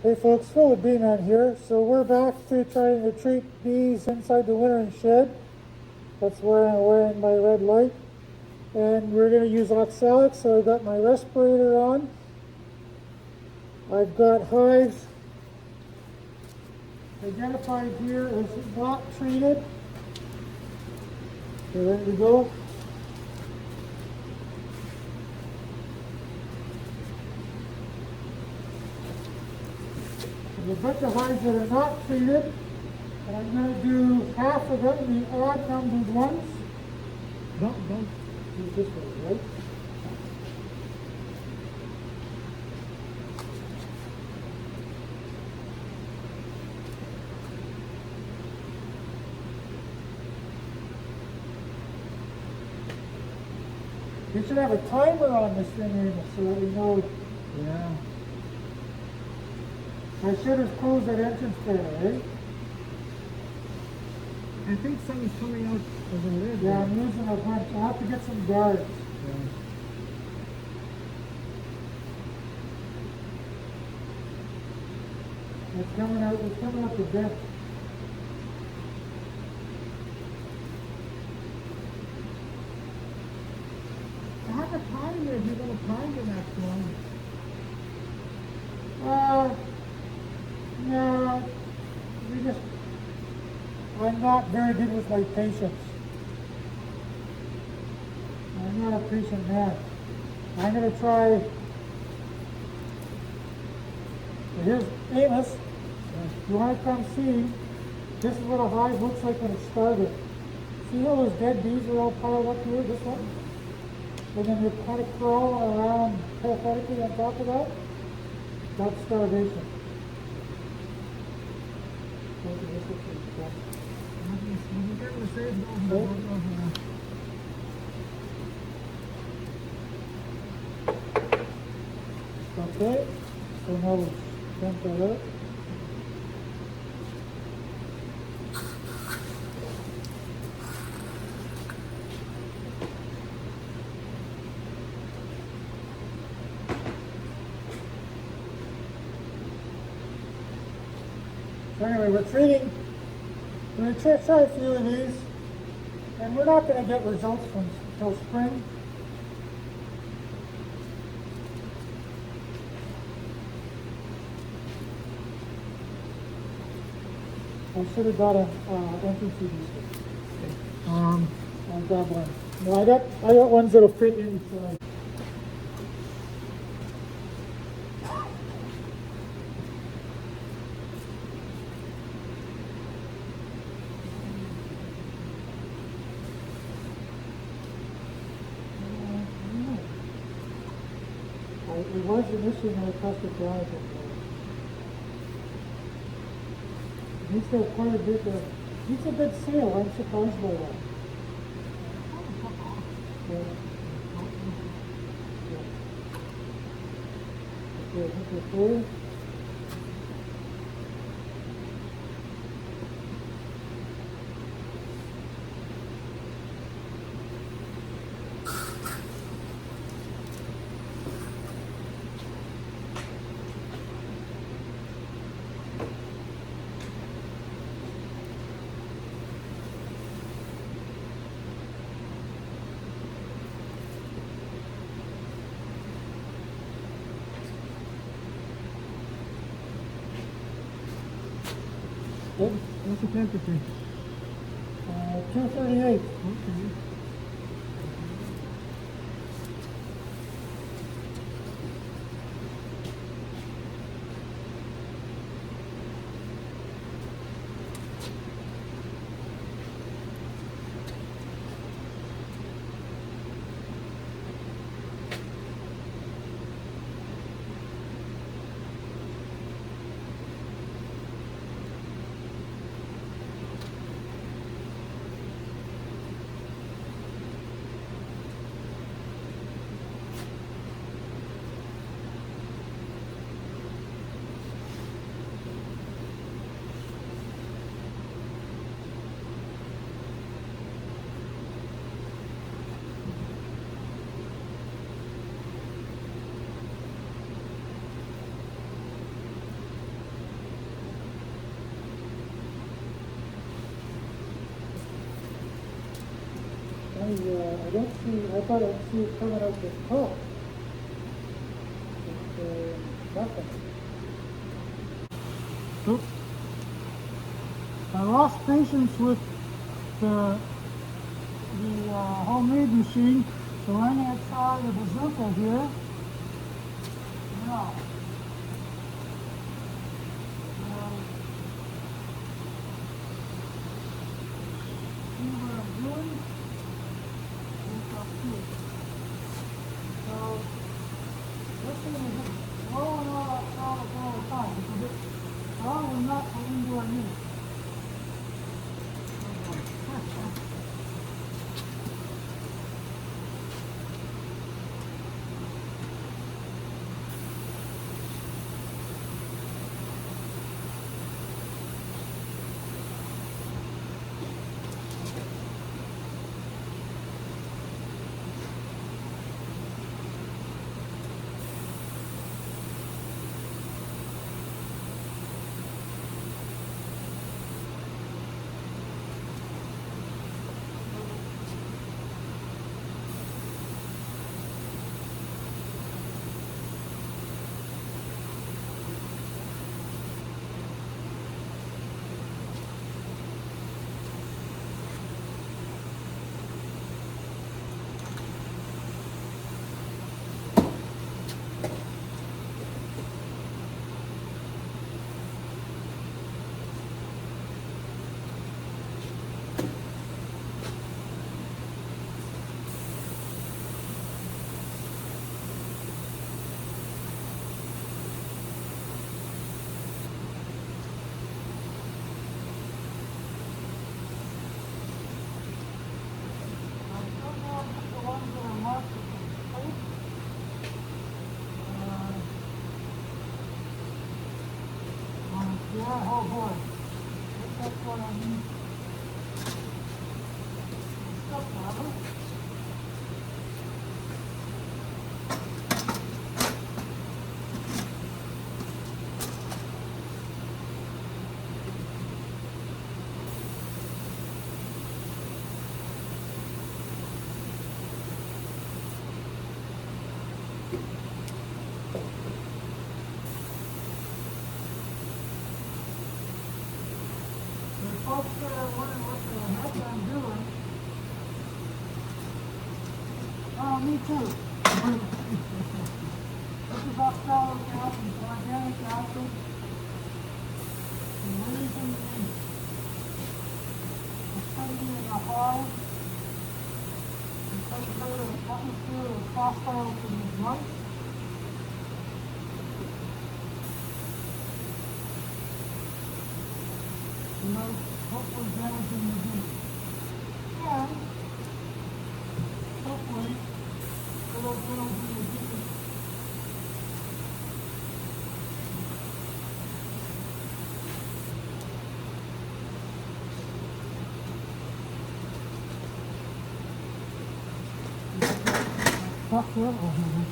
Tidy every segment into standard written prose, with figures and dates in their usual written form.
Hey folks, Philip B-Man here. So we're back to trying to treat bees inside the wintering shed. That's where I'm wearing my red light. And we're going to use oxalic, so I've got my respirator on. I've got hives identified here as not treated. Okay, ready to go. There's a bunch of hives that are not treated, and I'm going to do half of them, the odd numbered ones. Don't do this way, right? You should have a timer on this thing, Amos, so that we know. Yeah. I should have closed that entrance there, right? I think some is coming out of the lid. Yeah, I'm losing a bunch. I'll have to get some guards. Yeah. It's coming out the vent. I have a timer if you're going to time the next one. No. I'm not very good with my patience. I'm not a patient man. I'm going to try. Here's Amos. You want to come see? This is what a hive looks like when it started. See how those dead bees are all piled up here? This one? And then they're kind of crawling around pathetically on top of that? That's starvation. Okay, so now we'll dump that out. So anyway, we're going to try a few of these, and we're not going to get results until spring. I should have got an empty CD. I'll grab one. No, I got ones that'll fit inside. It was an issue when I pressed it down. He's got quite a bit of, he's a good seal. I'm surprised by that. Yeah. Okay, I think we're through. Good. What's the temperature? 238. Okay. I don't see, I thought I'd see it coming out this top. But, nothing. Oops. I lost patience with the homemade machine, so I'm going to try the bazooka here. Now, see what I'm doing? Look up here. So, this thing is just blowing all that product all the time because it's probably not for indoor use. Yeah, oh boy. That's what I need. Stuff, Robert. Folks that are wondering what the heck I'm doing. Oh, me too. This is oxalic acid, organic acid. And raising the acidity in the hive. And taking out of the atmosphere of hostile to the light. You know, hopefully damaging the bees. And hopefully it'll do the bees. Stuff there? Oh, here it is.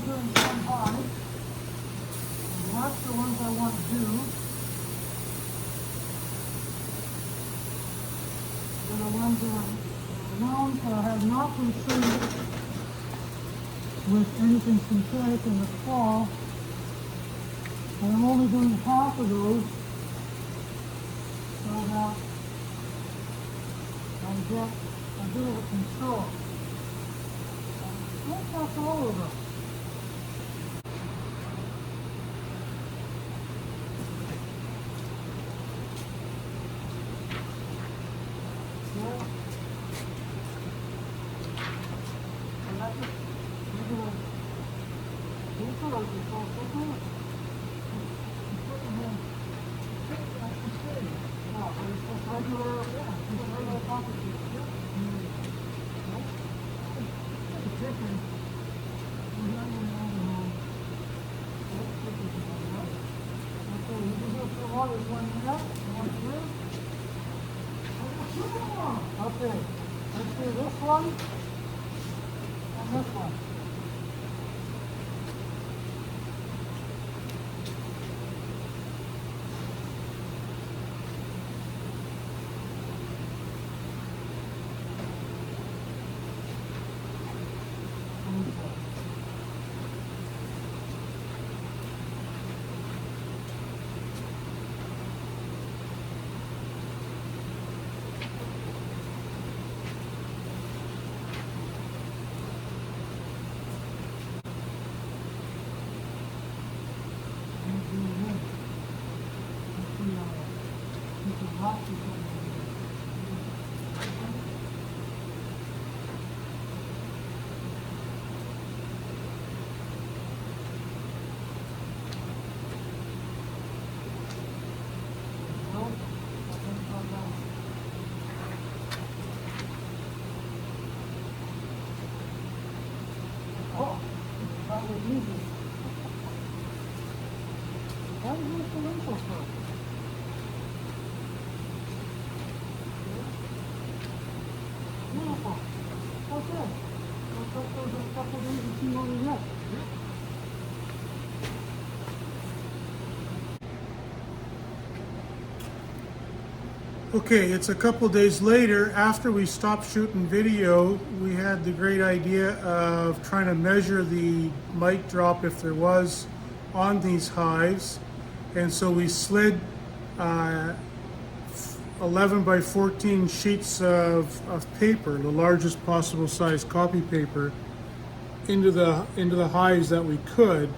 Doing some high, and that's the ones I want to do. They're the ones that are known to have not been treated with anything synthetic in the fall. And I'm only doing half of those so that I get a bit of control. I think that's all of them. Oh, there's one there, one here. Okay, let's do this one and this one. Oh, that was easy. Why did you have to wait so far? Beautiful. Okay. Looks like there's a couple days to see what we get. Okay, it's a couple days later. After we stopped shooting video, we had the great idea of trying to measure the mite drop, if there was, on these hives. And so we slid 11 by 14 sheets of paper, the largest possible size copy paper, into the hives that we could.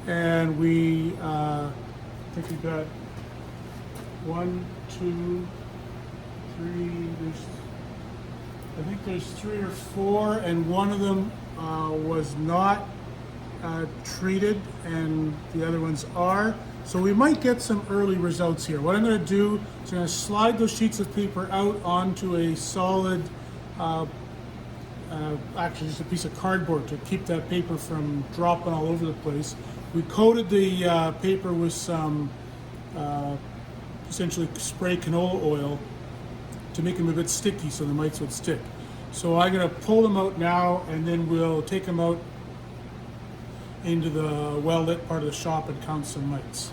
And we, I think we got 1, 2, 3, I think there's 3 or 4, and one of them was not treated and the other ones are. So we might get some early results here. What I'm going to do is I'm going to slide those sheets of paper out onto a solid, actually just a piece of cardboard to keep that paper from dropping all over the place. We coated the paper with some essentially spray canola oil to make them a bit sticky so the mites would stick. So I'm going to pull them out now, and then we'll take them out into the well-lit part of the shop and count some mites.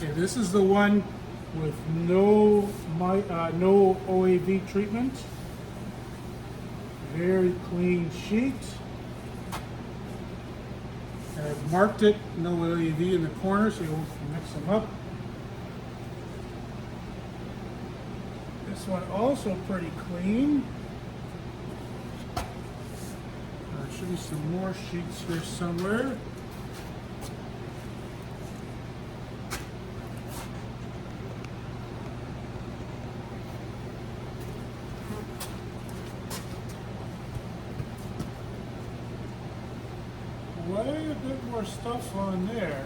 Okay, this is the one with no OAV treatment. Very clean sheet. I've marked it, no OAV in the corner, so you won't mix them up. This one also pretty clean. There should be some more sheets here somewhere. Way a bit more stuff on there.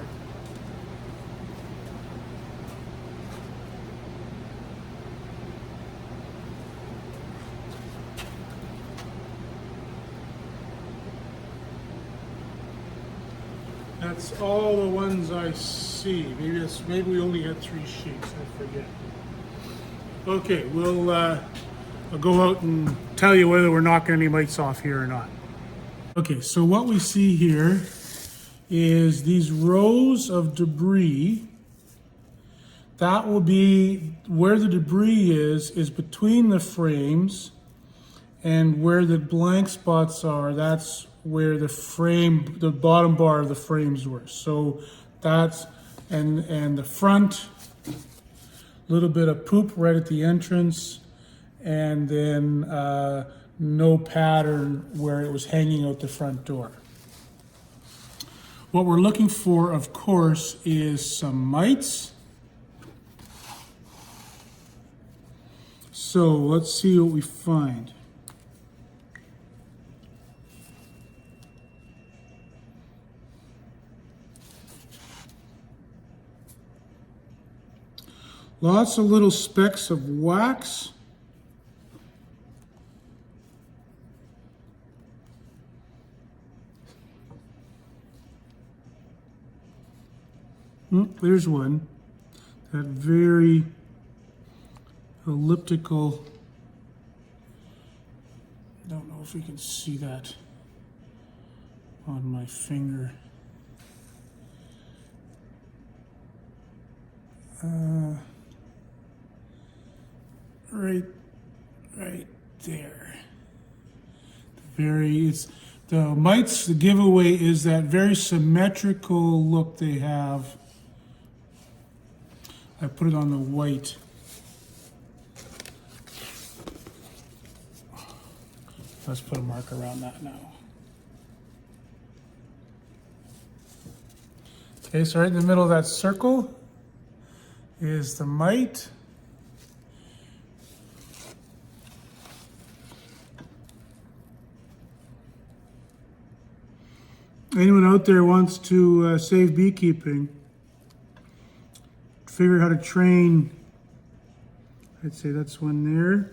That's all the ones I see. Maybe we only had 3 sheets. I forget. Okay, I'll go out and tell you whether we're knocking any mites off here or not. Okay, so what we see here is these rows of debris. That will be where the debris is between the frames, and where the blank spots are, that's where the bottom bar of the frames were. So that's, and the front, a little bit of poop right at the entrance, and then no pattern where it was hanging out the front door. What we're looking for, of course, is some mites. So let's see what we find. Lots of little specks of wax. There's one. That very elliptical. Don't know if you can see that on my finger. Right there. The mites, the giveaway is that very symmetrical look they have. I put it on the white. Let's put a mark around that now. Okay, so right in the middle of that circle is the mite. Anyone out there wants to save beekeeping, figure out how to train, I'd say that's one there,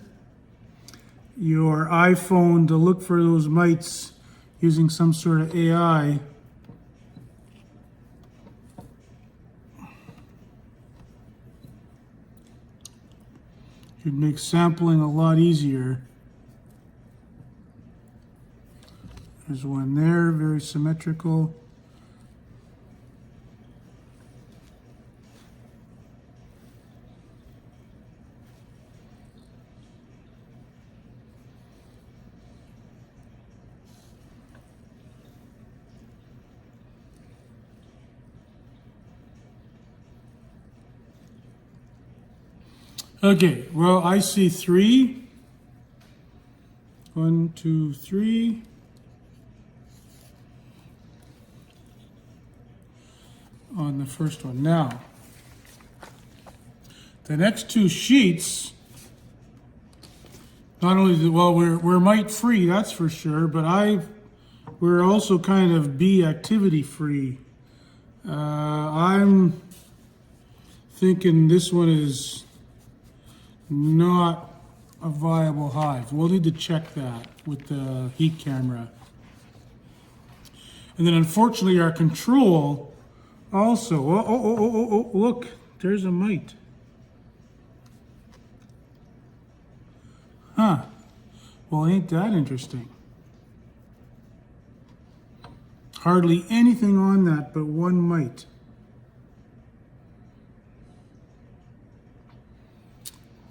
your iPhone to look for those mites using some sort of AI. You'd make sampling a lot easier. There's one there, very symmetrical. Okay, well, I see 3. 1, 2, 3. On the first one. Now, the next 2 sheets, not only, well, we're mite free, that's for sure, but we're also kind of bee activity free. I'm thinking this one is not a viable hive. We'll need to check that with the heat camera. And then unfortunately our control also, look, there's a mite. Huh, well, ain't that interesting? Hardly anything on that but one mite.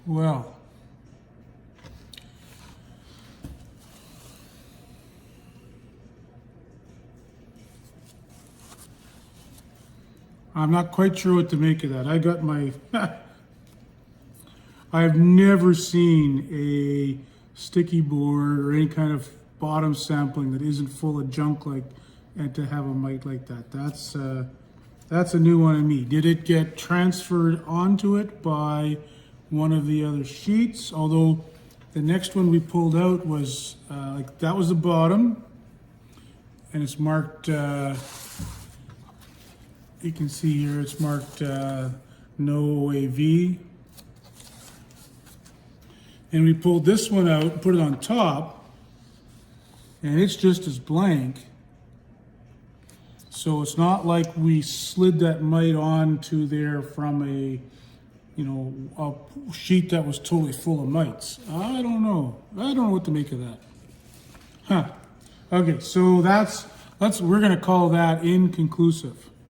Well, I'm not quite sure what to make of that. I got my, I've never seen a sticky board or any kind of bottom sampling that isn't full of junk like, and to have a mite like that. That's a new one on me. Did it get transferred onto it by one of the other sheets? Although the next one we pulled out was, like, that was the bottom, and it's marked, you can see here it's marked no OAV. And we pulled this one out and put it on top, and it's just as blank. So it's not like we slid that mite onto there from a, you know, a sheet that was totally full of mites. I don't know. I don't know what to make of that. Huh. Okay, so we're gonna call that inconclusive.